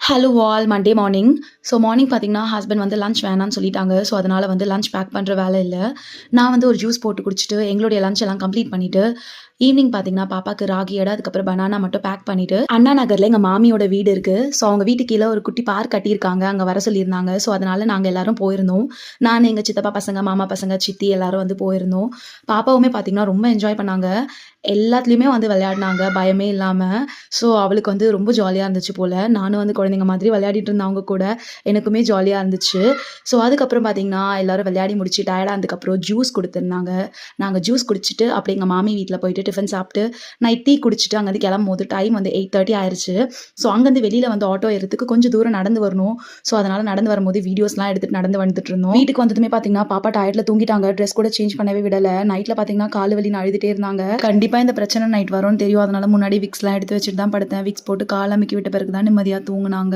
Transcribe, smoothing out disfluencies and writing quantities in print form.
Hello all Monday morning. So morning பார்த்தீங்கன்னா husband வந்து lunch வேணான்னு சொல்லிட்டாங்க. ஸோ அதனால் வந்து லஞ்ச் பேக் பண்ணுற வேலை இல்லை. நான் வந்து ஒரு ஜூஸ் போட்டு குடிச்சிட்டு எங்களுடைய லஞ்ச் எல்லாம் கம்ப்ளீட் பண்ணிவிட்டு ஈவினிங் பார்த்தீங்கன்னா பாப்பாவுக்கு ராகி எடை அதுக்கப்புறம் பனானா மட்டும் பேக் பண்ணிவிட்டு அண்ணா நகரில் எங்கள் மாமியோட வீடு இருக்குது. ஸோ அவங்க வீட்டுக்கு கீழே ஒரு குட்டி பார்க் கட்டியிருக்காங்க, அங்கே வர சொல்லியிருந்தாங்க. ஸோ அதனால் நாங்கள் எல்லோரும் போயிருந்தோம். நான் எங்கள் சித்தப்பா பசங்க, மாமா பசங்க, சித்தி எல்லோரும் வந்து போயிருந்தோம். பாப்பாவுமே பார்த்தீங்கன்னா ரொம்ப என்ஜாய் பண்ணாங்க. எல்லாத்துலேயுமே வந்து விளையாடினாங்க பயமே இல்லாமல். ஸோ அவளுக்கு வந்து ரொம்ப ஜாலியாக இருந்துச்சு போல். நானும் வந்து குழந்தைங்க மாதிரி விளையாடிட்டு இருந்தவங்க கூட எனக்குமே ஜாலியாக இருந்துச்சு. ஸோ அதுக்கப்புறம் பார்த்தீங்கன்னா எல்லோரும் விளையாடி முடிச்சு டயர்டாக இருந்ததுக்கப்புறம் ஜூஸ் கொடுத்துருந்தாங்க. நாங்கள் ஜூஸ் குடிச்சிட்டு அப்படி எங்கள் மாமி வீட்டில் போயிட்டு டிஃபன் சாப்பிட்டு நைட் டீ குடிச்சிட்டு அங்கேருந்து கிளம்பும்போது டைம் வந்து 8:30 ஆயிடுச்சு. ஸோ அங்கேருந்து வெளியில் வந்து ஆட்டோ ஏறதுக்கு கொஞ்சம் தூரம் நடந்து வரணும். ஸோ அதனால் நடந்து வரும்போது வீடியோஸ்லாம் எடுத்துகிட்டு நடந்து வந்துட்டு இருந்தோம். வீட்டுக்கு வந்ததுமே பார்த்தீங்கன்னா பாப்பா டயர்டில் தூங்கிட்டாங்க. ட்ரெஸ் கூட சேஞ்ச் பண்ணவே விடலை. நைட்டில் பார்த்தீங்கன்னா கால் வலின்னு அழுதுகிட்டே இருந்தாங்க. கண்டிப்பாக இந்த பிரச்சனை நைட் வரும்னு தெரியும். அதனால முன்னாடி விக்ஸ்லாம் எடுத்து வச்சுட்டு தான் படுத்தேன். விக்ஸ் போட்டு கால் அமுக்கி விட்ட பிறகு தான் நிம்மதியாக தூங்குனாங்க.